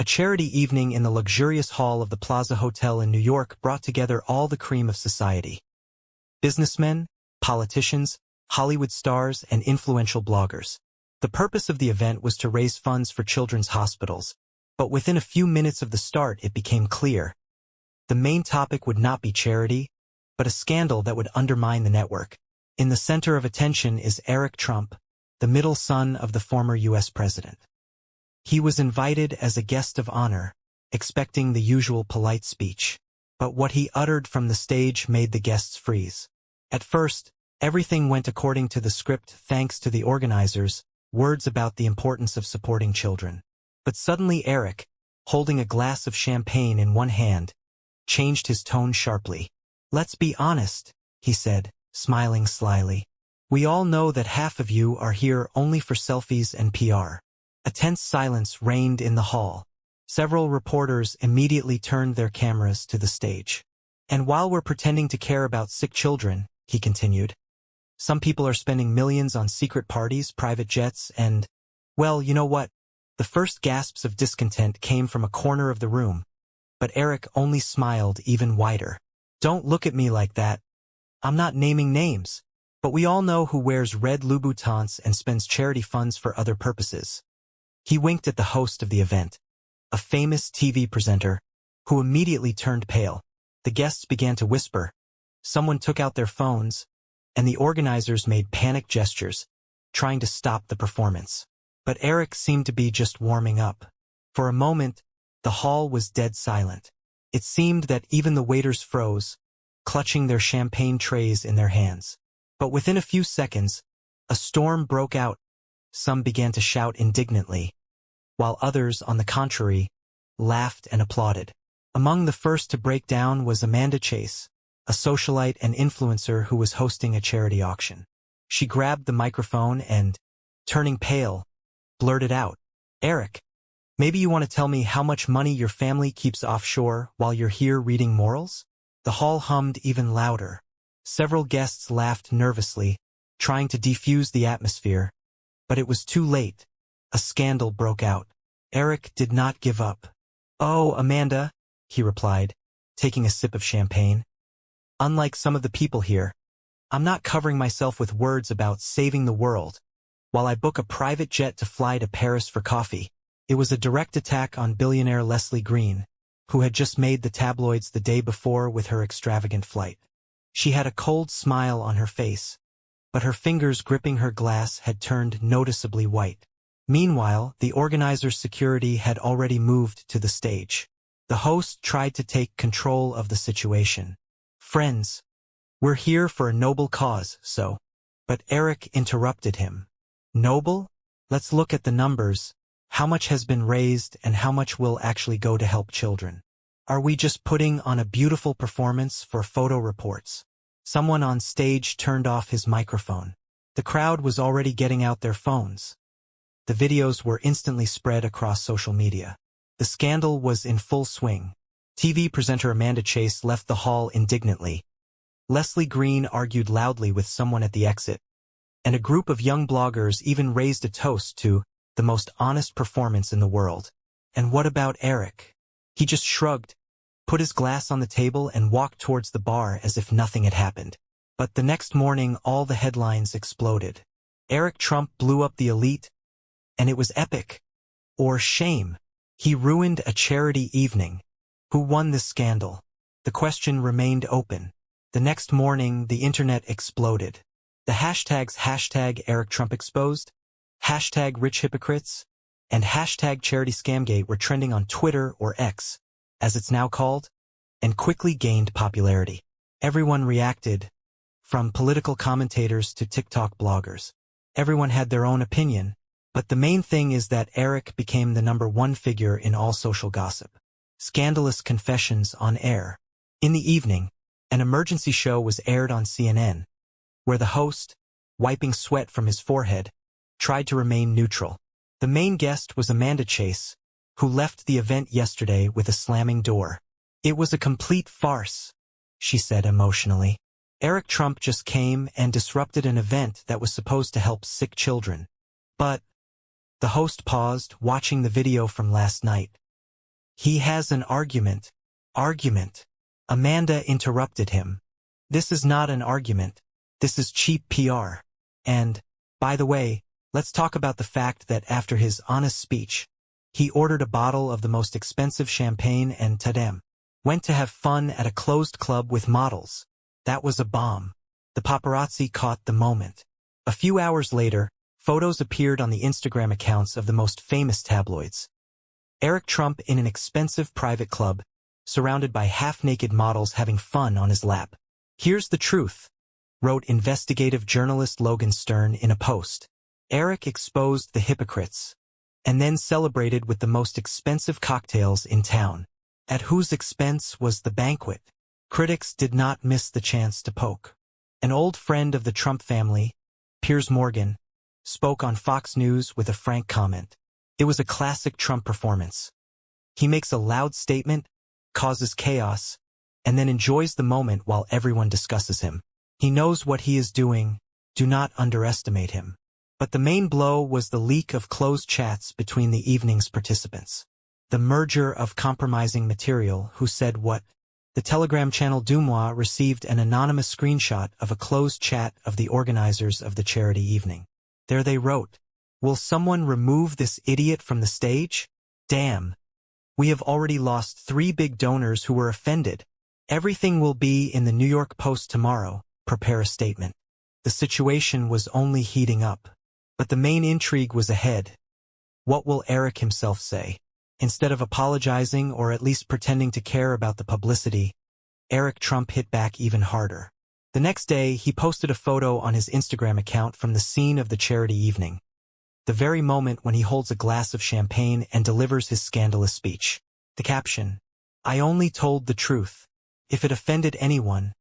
A charity evening in the luxurious hall of the Plaza Hotel in New York brought together all the cream of society. Businessmen, politicians, Hollywood stars, and influential bloggers. The purpose of the event was to raise funds for children's hospitals, but within a few minutes of the start it became clear. The main topic would not be charity, but a scandal that would undermine the network. In the center of attention is Eric Trump, the middle son of the former U.S. president. He was invited as a guest of honor, expecting the usual polite speech. But what he uttered from the stage made the guests freeze. At first, everything went according to the script thanks to the organizers, words about the importance of supporting children. But suddenly Eric, holding a glass of champagne in one hand, changed his tone sharply. "Let's be honest," he said, smiling slyly. "We all know that half of you are here only for selfies and PR." A tense silence reigned in the hall. Several reporters immediately turned their cameras to the stage. "And while we're pretending to care about sick children," he continued, "some people are spending millions on secret parties, private jets, and, well, you know what?" The first gasps of discontent came from a corner of the room, but Eric only smiled even wider. "Don't look at me like that. I'm not naming names, but we all know who wears red Louboutins and spends charity funds for other purposes." He winked at the host of the event, a famous TV presenter, who immediately turned pale. The guests began to whisper. Someone took out their phones, and the organizers made panic gestures, trying to stop the performance. But Eric seemed to be just warming up. For a moment, the hall was dead silent. It seemed that even the waiters froze, clutching their champagne trays in their hands. But within a few seconds, a storm broke out. Some began to shout indignantly, while others, on the contrary, laughed and applauded. Among the first to break down was Amanda Chase, a socialite and influencer who was hosting a charity auction. She grabbed the microphone and, turning pale, blurted out, "Eric, maybe you want to tell me how much money your family keeps offshore while you're here reading morals?" The hall hummed even louder. Several guests laughed nervously, trying to defuse the atmosphere. But it was too late. A scandal broke out. Eric did not give up. "Oh, Amanda," he replied, taking a sip of champagne. "Unlike some of the people here, I'm not covering myself with words about saving the world while I book a private jet to fly to Paris for coffee." It was a direct attack on billionaire Leslie Green, who had just made the tabloids the day before with her extravagant flight. She had a cold smile on her face, but her fingers gripping her glass had turned noticeably white. Meanwhile, the organizer's security had already moved to the stage. The host tried to take control of the situation. "Friends, we're here for a noble cause, so..." But Eric interrupted him. "Noble? Let's look at the numbers. How much has been raised and how much will actually go to help children? Are we just putting on a beautiful performance for photo reports?" Someone on stage turned off his microphone. The crowd was already getting out their phones. The videos were instantly spread across social media. The scandal was in full swing. TV presenter Amanda Chase left the hall indignantly. Leslie Green argued loudly with someone at the exit, and a group of young bloggers even raised a toast to the most honest performance in the world. And what about Eric? He just shrugged, put his glass on the table, and walked towards the bar as if nothing had happened. But the next morning all the headlines exploded. Eric Trump blew up the elite, and it was epic. Or shame. He ruined a charity evening. Who won this scandal? The question remained open. The next morning the internet exploded. The hashtags #EricTrumpExposed, #RichHypocrites, and #CharityScamgate were trending on Twitter, or X, as it's now called, and quickly gained popularity. Everyone reacted, from political commentators to TikTok bloggers. Everyone had their own opinion, but the main thing is that Eric became the #1 figure in all social gossip. Scandalous confessions on air. In the evening, an emergency show was aired on CNN, where the host, wiping sweat from his forehead, tried to remain neutral. The main guest was Amanda Chase, who left the event yesterday with a slamming door. "It was a complete farce," she said emotionally. "Eric Trump just came and disrupted an event that was supposed to help sick children." But the host paused, watching the video from last night. He has an argument. Argument. Amanda interrupted him. This is not an argument. This is cheap PR. And, by the way, let's talk about the fact that after his honest speech, he ordered a bottle of the most expensive champagne and tadam. Went to have fun at a closed club with models. That was a bomb. The paparazzi caught the moment. A few hours later, photos appeared on the Instagram accounts of the most famous tabloids. Eric Trump in an expensive private club, surrounded by half-naked models having fun on his lap. Here's the truth, wrote investigative journalist Logan Stern in a post. Eric exposed the hypocrites, and then celebrated with the most expensive cocktails in town. At whose expense was the banquet? Critics did not miss the chance to poke. An old friend of the Trump family, Piers Morgan, spoke on Fox News with a frank comment. It was a classic Trump performance. He makes a loud statement, causes chaos, and then enjoys the moment while everyone discusses him. He knows what he is doing. Do not underestimate him. But the main blow was the leak of closed chats between the evening's participants. The merger of compromising material. Who said what? The Telegram channel Dumois received an anonymous screenshot of a closed chat of the organizers of the charity evening. There they wrote, "Will someone remove this idiot from the stage? Damn. We have already lost 3 big donors who were offended. Everything will be in the New York Post tomorrow. Prepare a statement." The situation was only heating up. But the main intrigue was ahead. What will Eric himself say? Instead of apologizing or at least pretending to care about the publicity, Eric Trump hit back even harder. The next day, he posted a photo on his Instagram account from the scene of the charity evening. The very moment when he holds a glass of champagne and delivers his scandalous speech. The caption, "I only told the truth. If it offended anyone,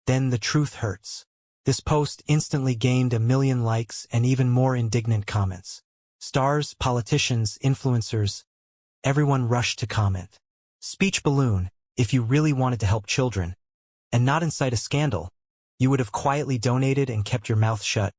then the truth hurts." This post instantly gained 1 million likes and even more indignant comments. Stars, politicians, influencers, everyone rushed to comment. Speech balloon, if you really wanted to help children, and not incite a scandal, you would have quietly donated and kept your mouth shut,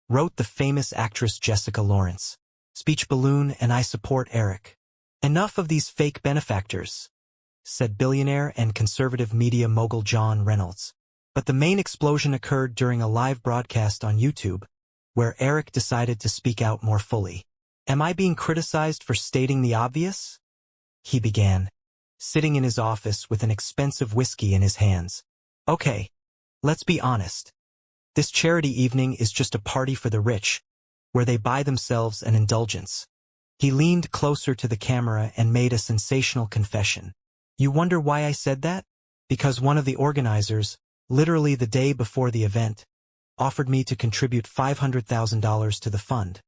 wrote the famous actress Jessica Lawrence. Speech balloon, and I support Eric. Enough of these fake benefactors, said billionaire and conservative media mogul John Reynolds. But the main explosion occurred during a live broadcast on YouTube, where Eric decided to speak out more fully. "Am I being criticized for stating the obvious?" he began, sitting in his office with an expensive whiskey in his hands. "Okay, let's be honest. This charity evening is just a party for the rich, where they buy themselves an indulgence." He leaned closer to the camera and made a sensational confession. "You wonder why I said that? Because one of the organizers, literally the day before the event, offered me to contribute $500,000 to the fund,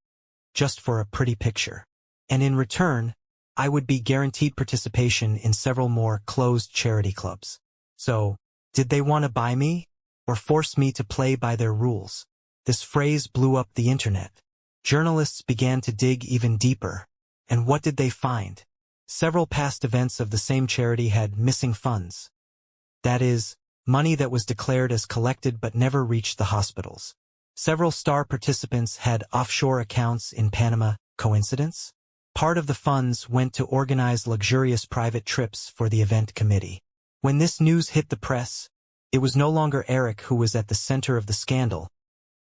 just for a pretty picture. And in return, I would be guaranteed participation in several more closed charity clubs. So, did they want to buy me, or force me to play by their rules?" This phrase blew up the internet. Journalists began to dig even deeper. And what did they find? Several past events of the same charity had missing funds. That is, money that was declared as collected but never reached the hospitals. Several star participants had offshore accounts in Panama. Coincidence? Part of the funds went to organize luxurious private trips for the event committee. When this news hit the press, it was no longer Eric who was at the center of the scandal,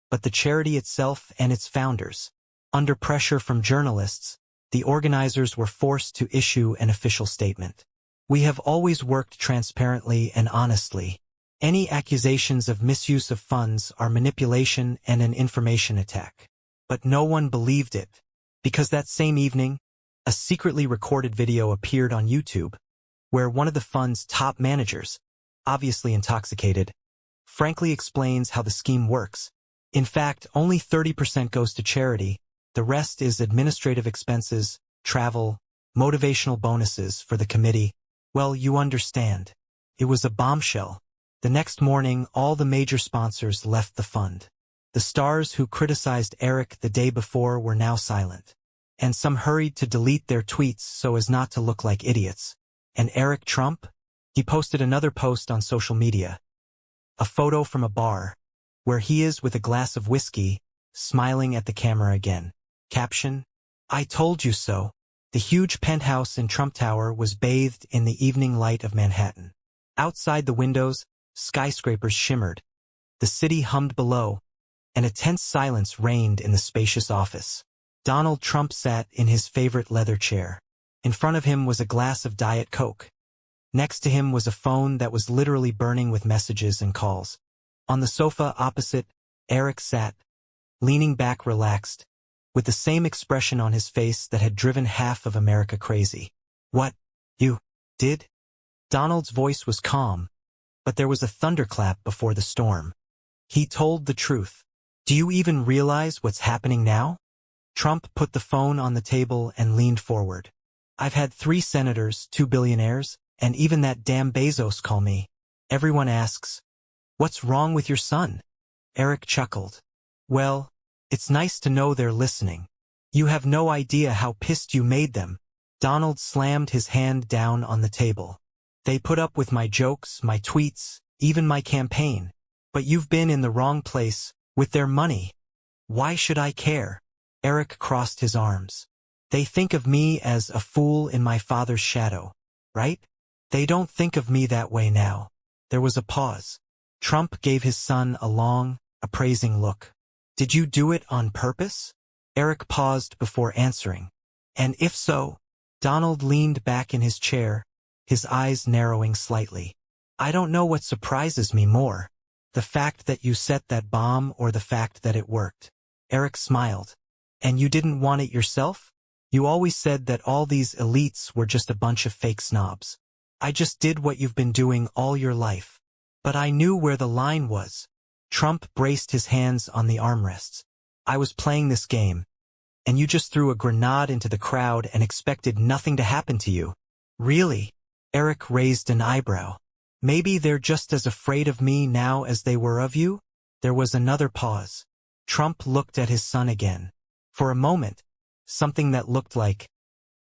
but the charity itself and its founders. Under pressure from journalists, the organizers were forced to issue an official statement. "We have always worked transparently and honestly. Any accusations of misuse of funds are manipulation and an information attack." But no one believed it, because that same evening, a secretly recorded video appeared on YouTube, where one of the fund's top managers, obviously intoxicated, frankly explains how the scheme works. In fact, only 30% goes to charity. The rest is administrative expenses, travel, motivational bonuses for the committee. Well, you understand. It was a bombshell. The next morning, all the major sponsors left the fund. The stars who criticized Eric the day before were now silent. And some hurried to delete their tweets so as not to look like idiots. And Eric Trump? He posted another post on social media. A photo from a bar, where he is with a glass of whiskey, smiling at the camera again. Caption, "I told you so." The huge penthouse in Trump Tower was bathed in the evening light of Manhattan. Outside the windows, skyscrapers shimmered. The city hummed below, and a tense silence reigned in the spacious office. Donald Trump sat in his favorite leather chair. In front of him was a glass of Diet Coke. Next to him was a phone that was literally burning with messages and calls. On the sofa opposite, Eric sat, leaning back relaxed, with the same expression on his face that had driven half of America crazy. "What? You did?" Donald's voice was calm, but there was a thunderclap before the storm. He told the truth. "Do you even realize what's happening now?" Trump put the phone on the table and leaned forward. "I've had 3 senators, 2 billionaires, and even that damn Bezos call me. Everyone asks, 'What's wrong with your son?'" Eric chuckled. "Well, it's nice to know they're listening. You have no idea how pissed you made them." Donald slammed his hand down on the table. "They put up with my jokes, my tweets, even my campaign. But you've been in the wrong place, with their money. Why should I care?" Eric crossed his arms. "They think of me as a fool in my father's shadow, right? They don't think of me that way now." There was a pause. Trump gave his son a long, appraising look. "Did you do it on purpose?" Eric paused before answering. "And if so?" Donald leaned back in his chair, his eyes narrowing slightly. "I don't know what surprises me more, the fact that you set that bomb or the fact that it worked." Eric smiled. "And you didn't want it yourself? You always said that all these elites were just a bunch of fake snobs." "I just did what you've been doing all your life. But I knew where the line was." Trump braced his hands on the armrests. "I was playing this game, and you just threw a grenade into the crowd and expected nothing to happen to you." "Really?" Eric raised an eyebrow. "Maybe they're just as afraid of me now as they were of you?" There was another pause. Trump looked at his son again. For a moment, something that looked like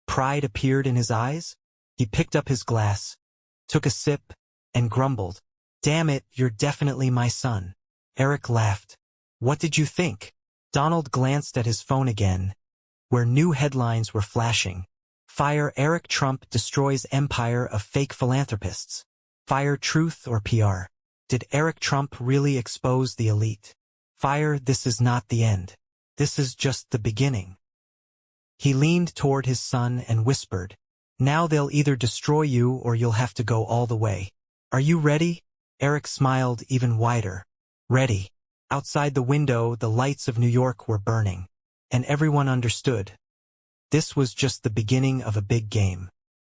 pride appeared in his eyes. He picked up his glass, took a sip, and grumbled, "Damn it, you're definitely my son." Eric laughed. "What did you think?" Donald glanced at his phone again, where new headlines were flashing. "Fire Eric Trump destroys empire of fake philanthropists." Fire Truth or PR. Did Eric Trump really expose the elite? Fire This is not the end. This is just the beginning. He leaned toward his son and whispered, "Now they'll either destroy you or you'll have to go all the way. Are you ready?" Eric smiled even wider. "Ready." Outside the window, the lights of New York were burning, and everyone understood. This was just the beginning of a big game.